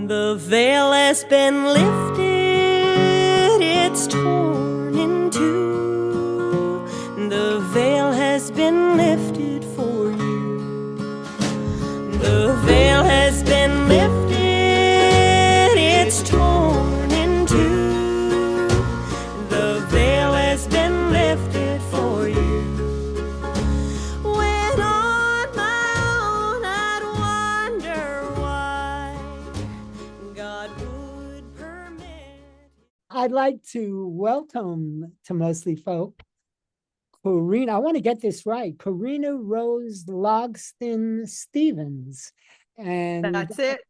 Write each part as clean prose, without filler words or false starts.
The veil has been lifted, it's torn in two. The veil has been lifted for you. The veil has been lifted, it's torn in two. The veil has been lifted for you. When on my own I'd wonder why God would permit. I'd like to welcome to Mostly Folk, Corrina. I want to get this right. Corrina Rose Logston Stephens. And That's it.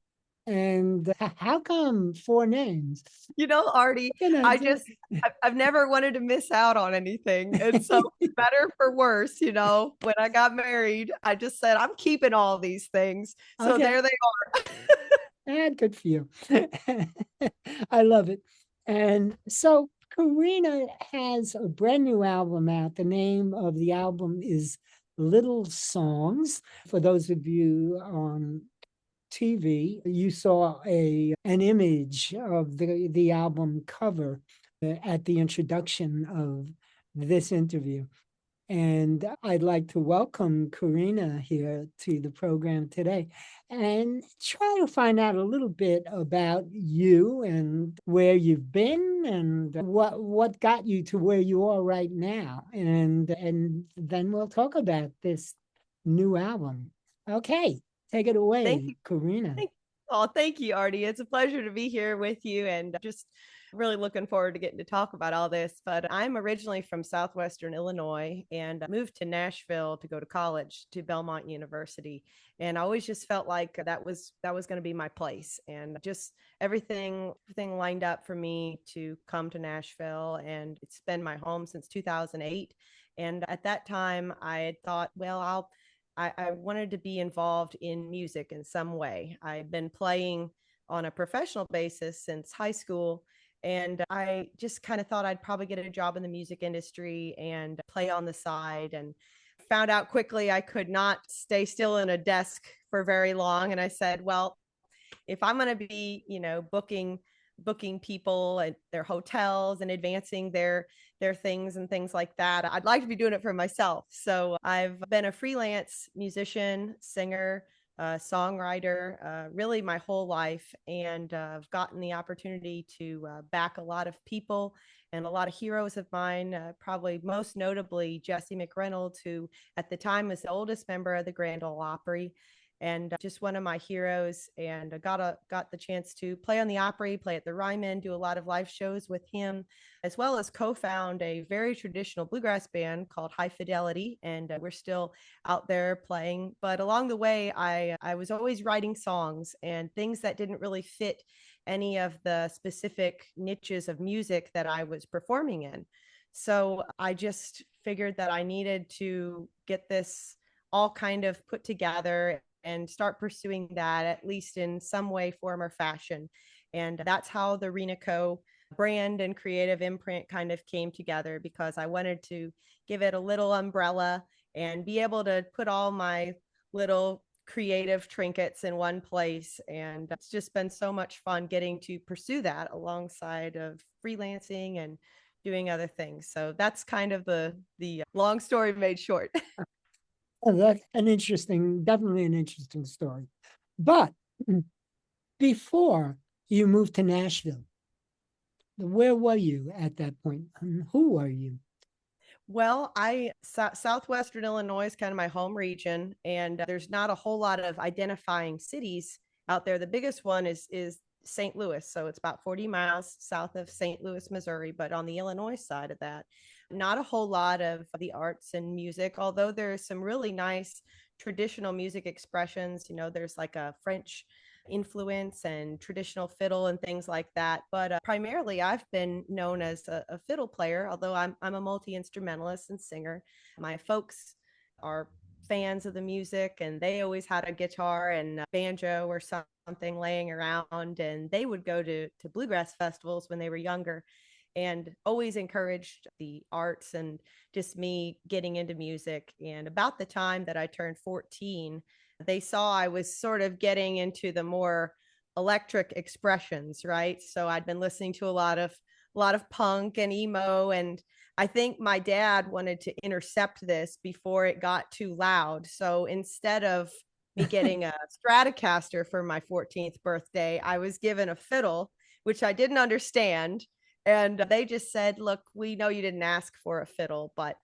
how come 4 names? You know, Artie, I've never wanted to miss out on anything. And so better for worse, you know, when I got married, I just said, I'm keeping all these things. So Okay. there they are. And good for you. I love it. And so Corrina has a brand new album out. The name of the album is Littel Songs. For those of you on TV, you saw an image of the album cover at the introduction of this interview. And I'd like to welcome Corrina here to the program today and try to find out a little bit about you and where you've been and what got you to where you are right now. And then we'll talk about this new album. Okay, take it away, Thank you. Corrina. Thank you, Artie. It's a pleasure to be here with you and just really looking forward to getting to talk about all this. But I'm originally from Southwestern Illinois and moved to Nashville to go to college to Belmont University. And I always just felt like that was going to be my place. And just everything lined up for me to come to Nashville, and it's been my home since 2008. And at that time I had thought, well, I wanted to be involved in music in some way. I've been playing on a professional basis since high school, and I just kind of thought I'd probably get a job in the music industry and play on the side, and found out quickly I could not stay still in a desk for very long. And I said, well, if I'm going to be, you know, booking people at their hotels and advancing their things and things like that, I'd like to be doing it for myself. So I've been a freelance musician, singer, songwriter, really my whole life. And I've gotten the opportunity to back a lot of people and a lot of heroes of mine, probably most notably Jesse McReynolds, who at the time was the oldest member of the Grand Ole Opry, and just one of my heroes. And I got the chance to play on the Opry, play at the Ryman, do a lot of live shows with him, as well as co-found a very traditional bluegrass band called High Fidelity. And we're still out there playing. But along the way, I was always writing songs and things that didn't really fit any of the specific niches of music that I was performing in. So I just figured that I needed to get this all kind of put together and start pursuing that, at least in some way, form, or fashion. And that's how the Rrinaco brand and creative imprint kind of came together, because I wanted to give it a little umbrella and be able to put all my little creative trinkets in one place. And it's just been so much fun getting to pursue that alongside of freelancing and doing other things. So that's kind of the long story made short. That's definitely an interesting story. But before you moved to Nashville, where were you at that point? And who were you? Well, Southwestern Illinois is kind of my home region, and there's not a whole lot of identifying cities out there. The biggest one is St. Louis. So it's about 40 miles south of St. Louis, Missouri, but on the Illinois side of that, not a whole lot of the arts and music, although there's some really nice traditional music expressions. You know, there's like a French influence and traditional fiddle and things like that. But primarily, I've been known as a fiddle player, although I'm a multi-instrumentalist and singer. My folks are fans of the music, and they always had a guitar and a banjo or something laying around, and they would go to bluegrass festivals when they were younger, and always encouraged the arts and just me getting into music. And about the time that I turned 14, they saw I was sort of getting into the more electric expressions, right? So I'd been listening to a lot of punk and emo, and I think my dad wanted to intercept this before it got too loud. So instead of me getting a Stratocaster for my 14th birthday, I was given a fiddle, which I didn't understand. And they just said, look, we know you didn't ask for a fiddle, but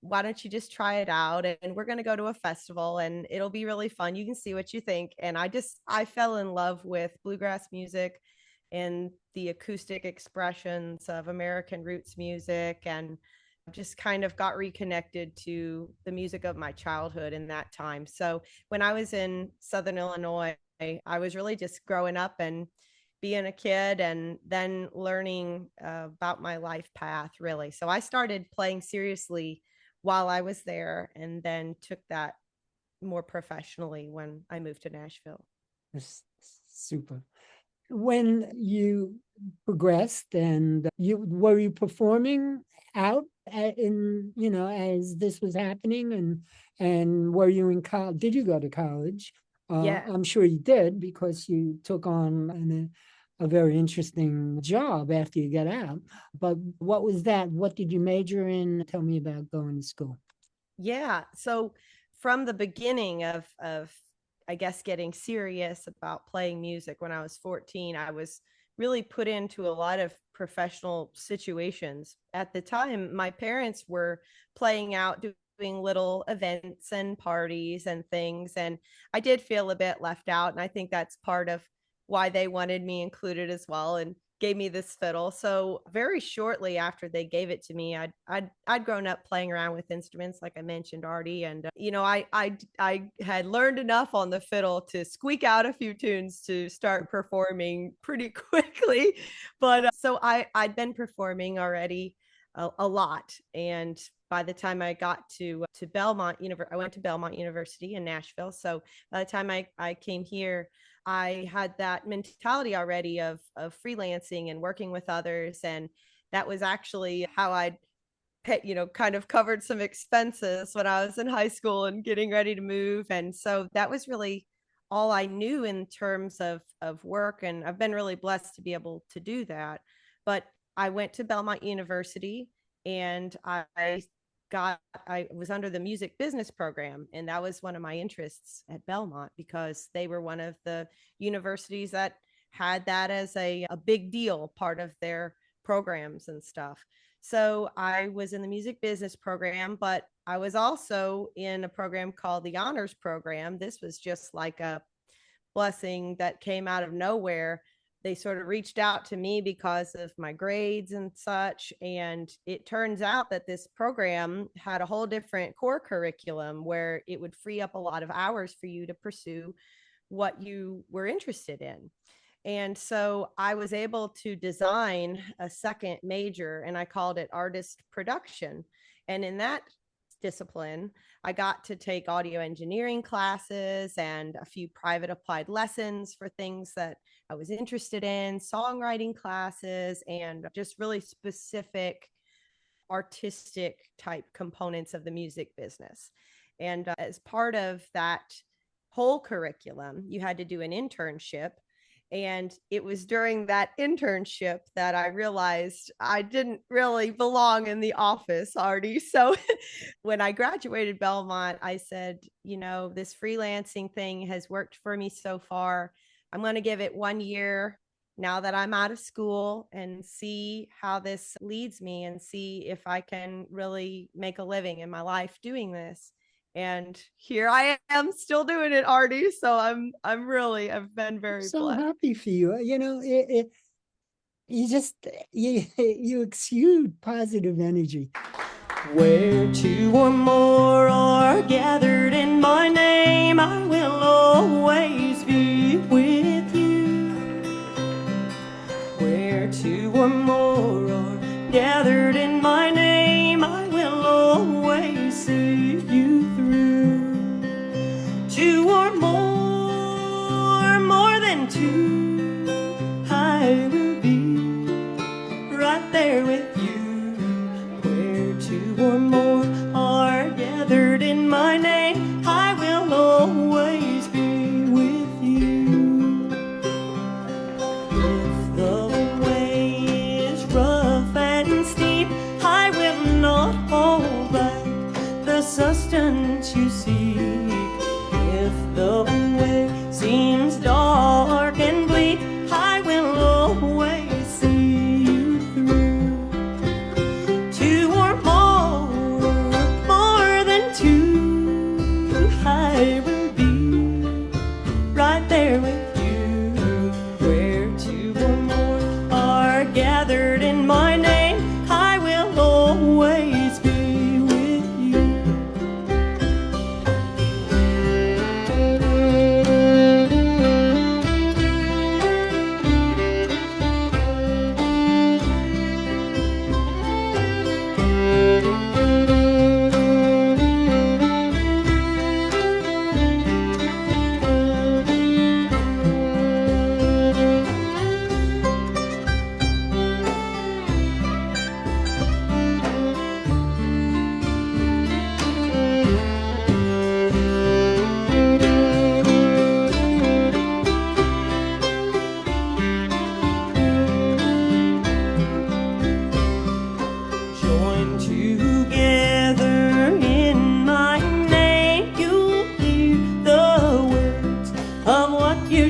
why don't you just try it out? And we're going to go to a festival and it'll be really fun. You can see what you think. And I fell in love with bluegrass music and the acoustic expressions of American roots music, and just kind of got reconnected to the music of my childhood in that time. So when I was in Southern Illinois, I was really just growing up and being a kid, and then learning about my life path, really. So I started playing seriously while I was there, and then took that more professionally when I moved to Nashville. That's super. When you progressed and were you performing out in, as this was happening, and were you in college? Did you go to college? Yeah. I'm sure you did, because you took on a very interesting job after you got out. But what was that? What did you major in? Tell me about going to school. Yeah. So from the beginning of I guess getting serious about playing music when I was 14, I was really put into a lot of professional situations. At the time, my parents were playing out, doing little events and parties and things, and I did feel a bit left out. And I think that's part of why they wanted me included as well, and gave me this fiddle. So very shortly after they gave it to me, I'd grown up playing around with instruments, like I mentioned, Artie, and I had learned enough on the fiddle to squeak out a few tunes to start performing pretty quickly. But so I'd been performing already a lot, and by the time I got to Belmont I went to Belmont University in Nashville. So by the time I came here, I had that mentality already of freelancing and working with others. And that was actually how I'd kind of covered some expenses when I was in high school and getting ready to move. And so that was really all I knew in terms of work. And I've been really blessed to be able to do that. But I went to Belmont University, and I was under the music business program, and that was one of my interests at Belmont, because they were one of the universities that had that as a big deal, part of their programs and stuff. So I was in the music business program, but I was also in a program called the honors program. This was just like a blessing that came out of nowhere. They sort of reached out to me because of my grades and such. And it turns out that this program had a whole different core curriculum where it would free up a lot of hours for you to pursue what you were interested in. And so I was able to design a second major, and I called it artist production. And in that discipline, I got to take audio engineering classes and a few private applied lessons for things that I was interested in, songwriting classes, and just really specific artistic type components of the music business. And as part of that whole curriculum, you had to do an internship. And it was during that internship that I realized I didn't really belong in the office, Artie. So when I graduated Belmont, I said, this freelancing thing has worked for me so far. I'm going to give it 1 year now that I'm out of school, and see how this leads me, and see if I can really make a living in my life doing this. And here I am still doing it, Artie. So I've been very So blessed. happy for you. You exude positive energy. Where two or more are gathered in my name, I will always be with you. Where two or more are gathered in my name, I will always see you through. Two or more than two, I will be right there with you. Where two or more are gathered in my name,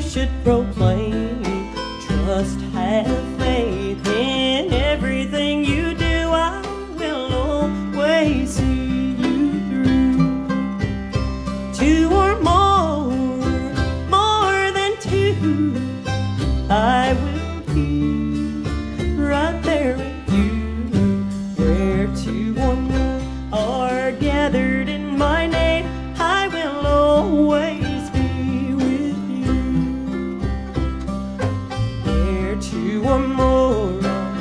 should proclaim. Trust, have faith in everything you do. I will always see you through. Two or more than two, I will be right there with you. Where two or more are gathered in my name, I will always be with you. Where two or more are,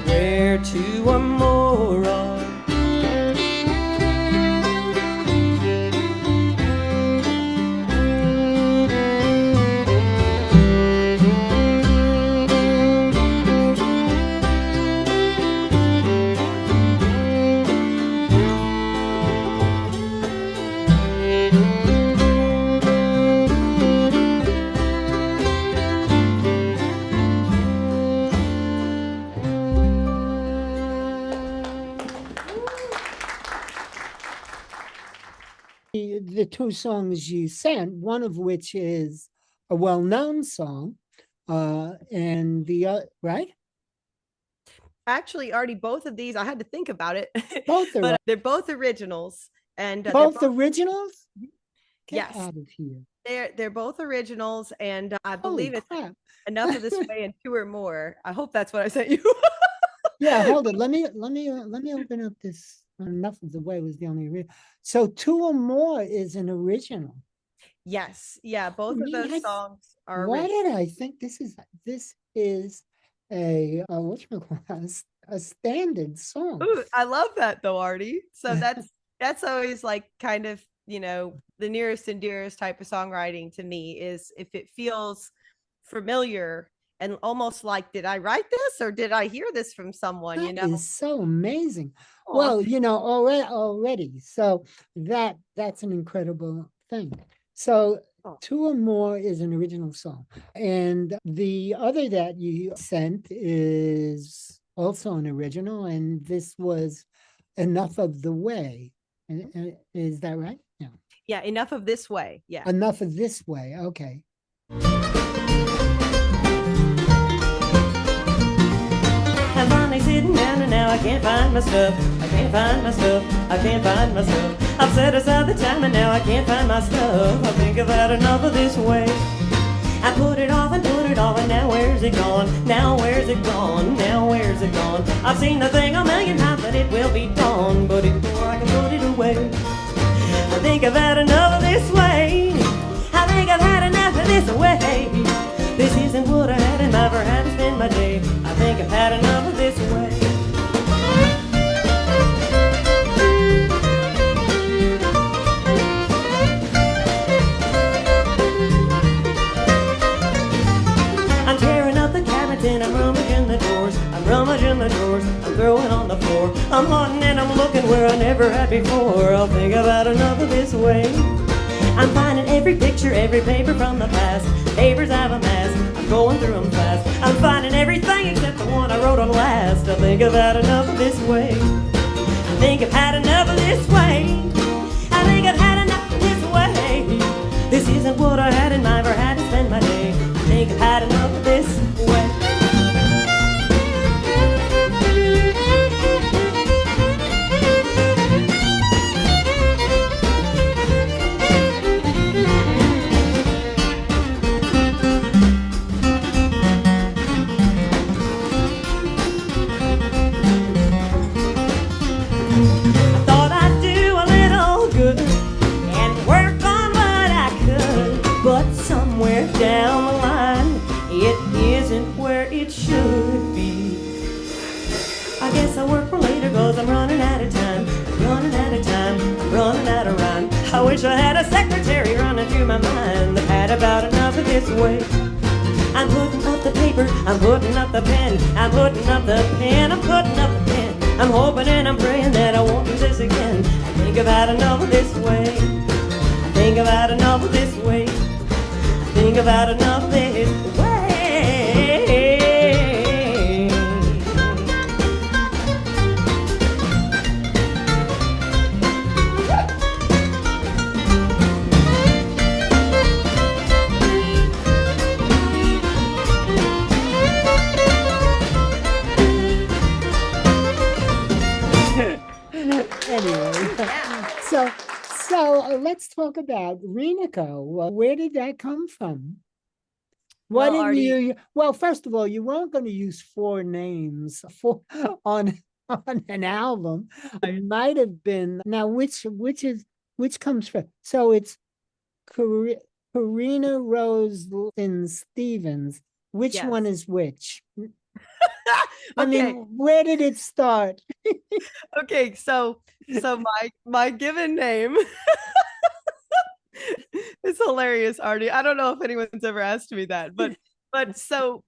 where two or more are. The two songs you sent, one of which is a well-known song, and the right? Actually, Artie, both of these, I had to think about it. Both are but they're both originals, and both originals. Get Yes. out of here. they're both originals, and I Holy believe it's crap. Enough of This Way and Two or More. I hope that's what I sent you. Yeah, hold it. Let me open up this. Enough of the Way was the only so Two or More is an original. Yes, yeah, both of those songs are Why original. did I think this is a whatchamacallit, a standard song? Ooh, I love that though, Artie. So that's always like kind of, the nearest and dearest type of songwriting to me is if it feels familiar and almost like, did I write this or did I hear this from someone? That is so amazing. Aw. Well, already. So that's an incredible thing. So Oh. Two or More is an original song. And the other that you sent is also an original, and this was Enough of the Way. Is that right? Yeah. Yeah, Enough of This Way. Yeah. Enough of This Way. Okay. I'm finally sitting down and now I can't find my stuff. I can't find my stuff. I can't find my stuff. I've set aside the time and now I can't find my stuff. I think I've had enough of this way. I put it off and now where's it gone? Now where's it gone? Now where's it gone? I've seen the thing a million times that it will be gone, but before I can put it away, I think I've had enough of this way. I think I've had enough of this way. This isn't what I had in mind for how to spend my day. I think I've had enough of this way. I'm tearing up the cabinets and I'm rummaging the drawers. I'm rummaging the drawers, I'm throwing on the floor. I'm hunting and I'm looking where I never had before. I'll think I've had enough of this way. I'm finding every picture, every paper from the past, papers I've amassed. I'm going through them fast. I'm finding everything except the one I wrote on last. I think I've had enough of this way. I think I've had enough of this way. I think I've had enough of this way. This isn't what I had in mind for how to spend my day. I think I've had enough of this way. Down the line, it isn't where it should be. I guess I work for later cause I'm running out of time. I'm running out of time, I'm running out of rhyme. I wish I had a secretary running through my mind that had about enough of this way. I'm putting up the paper, I'm putting up the pen, I'm putting up the pen, I'm putting up the pen. I'm hoping and I'm praying that I won't do this again. I think I've had enough of this way. I think I've had enough of this way. Think about enough this way. Anyway, so let's talk about Rrinaco. Where did that come from? Why Well, didn't Artie, you? Well, first of all, you weren't going to use four names for on on an album. It might have been now. Which comes first? So it's Corrina Rose Logston Stephens. Which one yes. is which? I Okay. mean, where did it start? Okay. So my given name it's hilarious, Artie. I don't know if anyone's ever asked me that, but so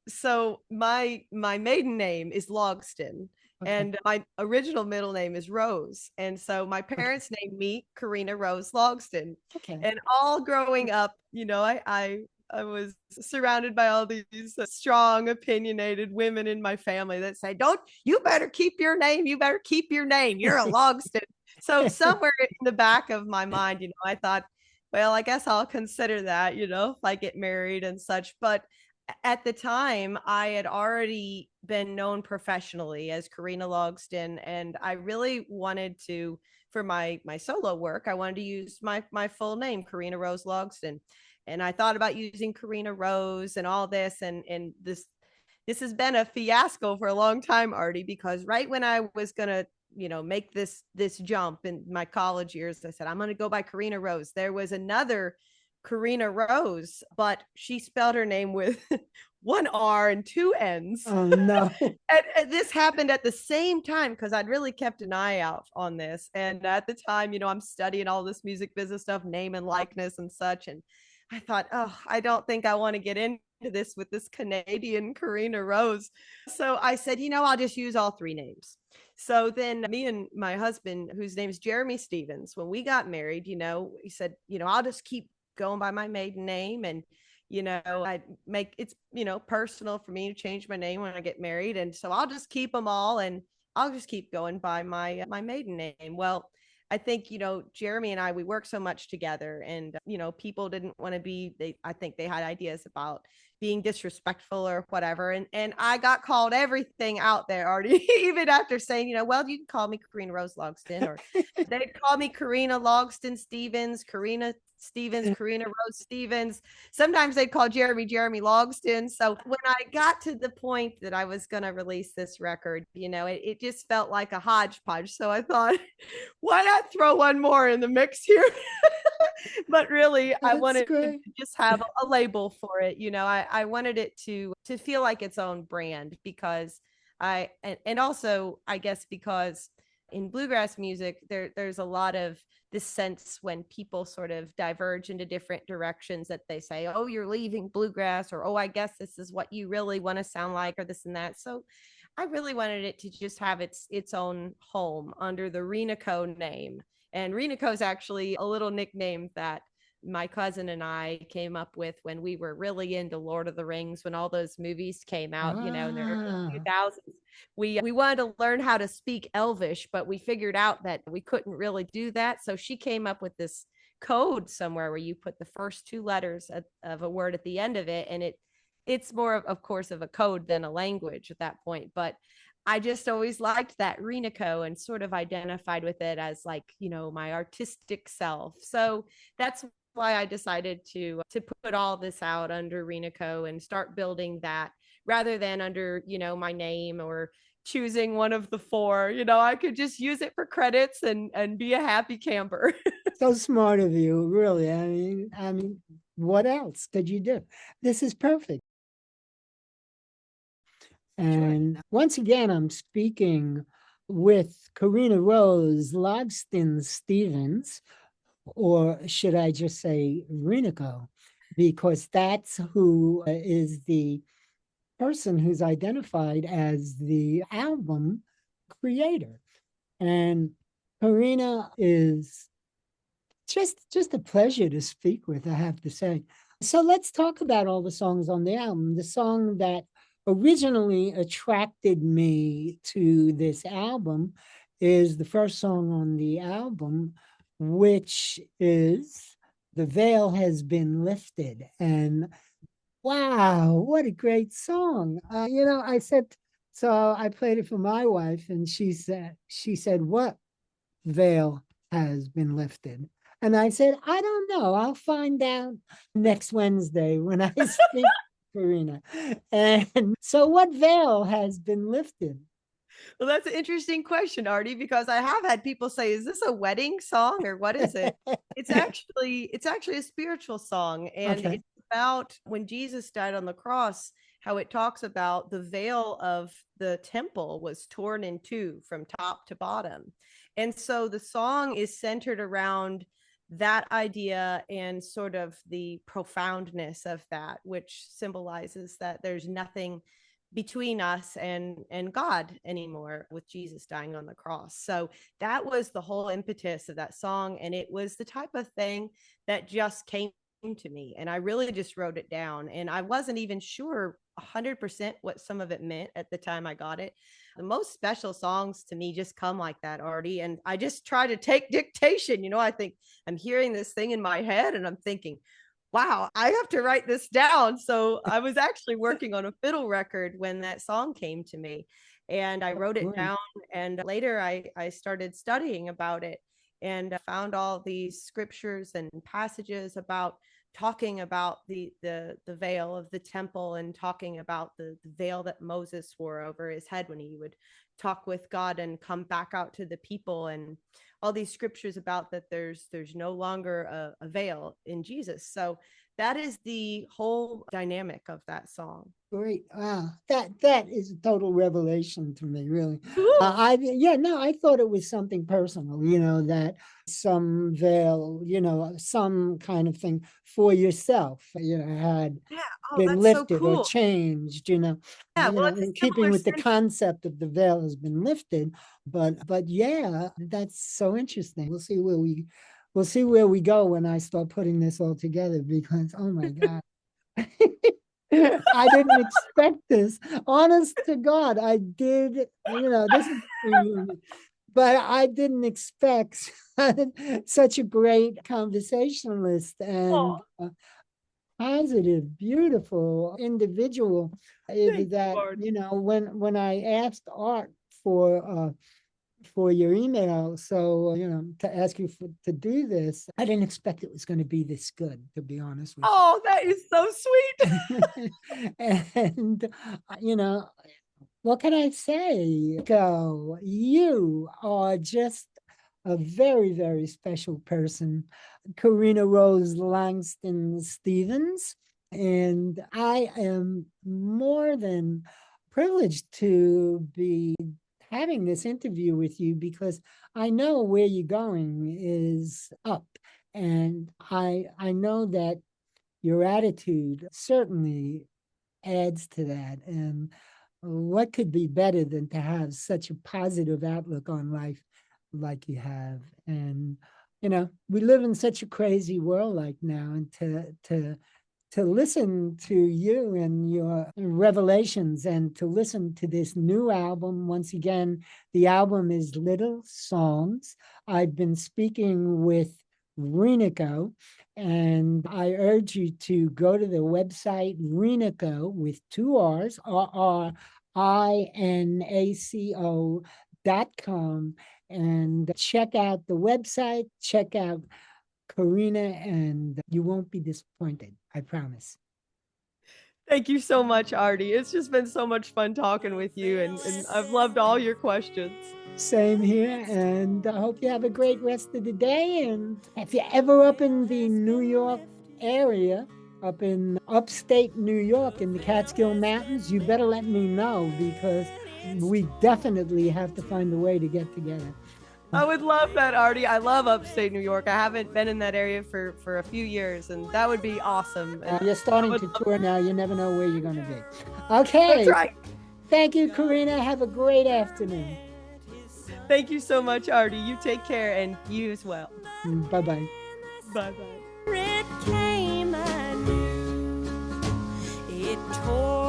my maiden name is Logston. Okay. And my original middle name is Rose. And so my parents named me Corrina Rose Logston. Okay. And all growing up, I was surrounded by all these strong, opinionated women in my family that say, "Don't you better keep your name. You better keep your name. You're a Logston." So somewhere in the back of my mind, I thought, well, I guess I'll consider that, if I get married and such. But at the time, I had already been known professionally as Corrina Logston, and I really wanted to, for my solo work, I wanted to use my full name, Corrina Rose Logston. And I thought about using Corrina Rose and all this, and this has been a fiasco for a long time, Artie, because right when I was gonna make this jump in my college years, I said I'm gonna go by Corrina Rose. There was another Corrina Rose, but she spelled her name with one R and two N's. Oh no. And this happened at the same time because I'd really kept an eye out on this. And at the time, I'm studying all this music business stuff, name and likeness and such. And I thought, oh, I don't think I want to get into this with this Canadian Corrina Rose. So I said, I'll just use all three names. So then me and my husband, whose name is Jeremy Stephens, when we got married, he said, I'll just keep going by my maiden name. And, I make it's, personal for me to change my name when I get married. And so I'll just keep them all and I'll just keep going by my maiden name. Well, I think, Jeremy and I, we work so much together and, people didn't want to I think they had ideas about being disrespectful or whatever. And I got called everything out there already, even after saying, well, you can call me Corrina Rose Logston, or they'd call me Corrina Logston Stephens, Corrina Stephens, Corrina Rose Stephens. Sometimes they'd call Jeremy Logston. So when I got to the point that I was going to release this record, it just felt like a hodgepodge. So I thought, why not throw one more in the mix here? But really, I wanted to just have a label for it. I wanted it to feel like its own brand because and also I guess because in bluegrass music, there's a lot of this sense when people sort of diverge into different directions that they say, oh, you're leaving bluegrass, or, oh, I guess this is what you really want to sound like, or this and that. So I really wanted it to just have its own home under the Rrinaco name. And Rrinaco is actually a little nickname that my cousin and I came up with when we were really into Lord of the Rings, when all those movies came out, in the early 2000s. We wanted to learn how to speak Elvish, but we figured out that we couldn't really do that. So she came up with this code somewhere where you put the first two letters of a word at the end of it. And it's more of course, of a code than a language at that point. But I just always liked that Rrinaco and sort of identified with it as like, my artistic self. So that's why I decided to put all this out under Rrinaco and start building that rather than under, my name or choosing one of the four. I could just use it for credits and be a happy camper. So smart of you, really. I mean, what else could you do? This is perfect. And once again, I'm speaking with Corrina Rose Logston Stephens, or should I just say Rrinaco, because that's who is the person who's identified as the album creator. And Corrina is just a pleasure to speak with, I have to say. So let's talk about all the songs on the album. The song that originally attracted me to this album is the first song on the album, which is The Veil Has Been Lifted. And wow, what a great song. I said So I played it for my wife, and she said, what veil has been lifted? And I said, I don't know. I'll find out next Wednesday when I speak to Corrina. And so what veil has been lifted? Well, that's an interesting question, Artie, because I have had people say, is this a wedding song or what is it? It's actually a spiritual song, and Okay. it's about when Jesus died on the cross, how it talks about the veil of the temple was torn in two from top to bottom. And so the song is centered around that idea and sort of the profoundness of that, which symbolizes that there's nothing between us and God anymore with Jesus dying on the cross. So that was the whole impetus of that song, and it was the type of thing that just came to me, and I really just wrote it down, and I wasn't even sure 100% what some of it meant at the time I got it. The most special songs to me just come like that, Artie, and I just try to take dictation. I think I'm hearing this thing in my head and I'm thinking, wow, I have to write this down. So I was actually working on a fiddle record when that song came to me, and I wrote it down. And later I started studying about it and found all these scriptures and passages about talking about the veil of the temple, and talking about the veil that Moses wore over his head when he would talk with God and come back out to the people, and all these scriptures about that there's no longer a veil in Jesus. So that is the whole dynamic of that song. Great. Wow. That is a total revelation to me, really. Cool. I thought it was something personal, that some veil, some kind of thing for yourself, had been lifted or changed, Yeah, well, it's in keeping with the concept of the veil has been lifted. But yeah, that's so interesting. We'll see where we go when I start putting this all together, because oh my God. I didn't expect this. Honest to God, I did, this is but I didn't expect such a great conversationalist and positive, beautiful individual. When I asked Art for your email, so to ask you to do this, I didn't expect it was going to be this good, to be honest with you. Oh, that is so sweet. And what can I say? Go, you are just a very, very special person, Corrina Rose Logston Stephens, and I am more than privileged to be having this interview with you, because I know where you're going is up, and I know that your attitude certainly adds to that. And what could be better than to have such a positive outlook on life like you have? And we live in such a crazy world like now, and to listen to you and your revelations, and to listen to this new album. Once again, the album is Littel Songs. I've been speaking with Rrinaco, and I urge you to go to the website Rrinaco with 2 R's, RRINACO.com, and check out the website, check out Corrina, and you won't be disappointed, I promise. Thank you so much, Artie. It's just been so much fun talking with you, and I've loved all your questions. Same here, and I hope you have a great rest of the day. And if you're ever up in the New York area, up in upstate New York in the Catskill Mountains, you better let me know, because we definitely have to find a way to get together. I would love that, Artie. I love upstate New York. I haven't been in that area for a few years, and that would be awesome. You're starting to tour now. You never know where you're going to be. Okay. That's right. Thank you, Corrina. Have a great afternoon. Thank you so much, Artie. You take care, and you as well. Bye-bye. Bye-bye. It came, I knew it tore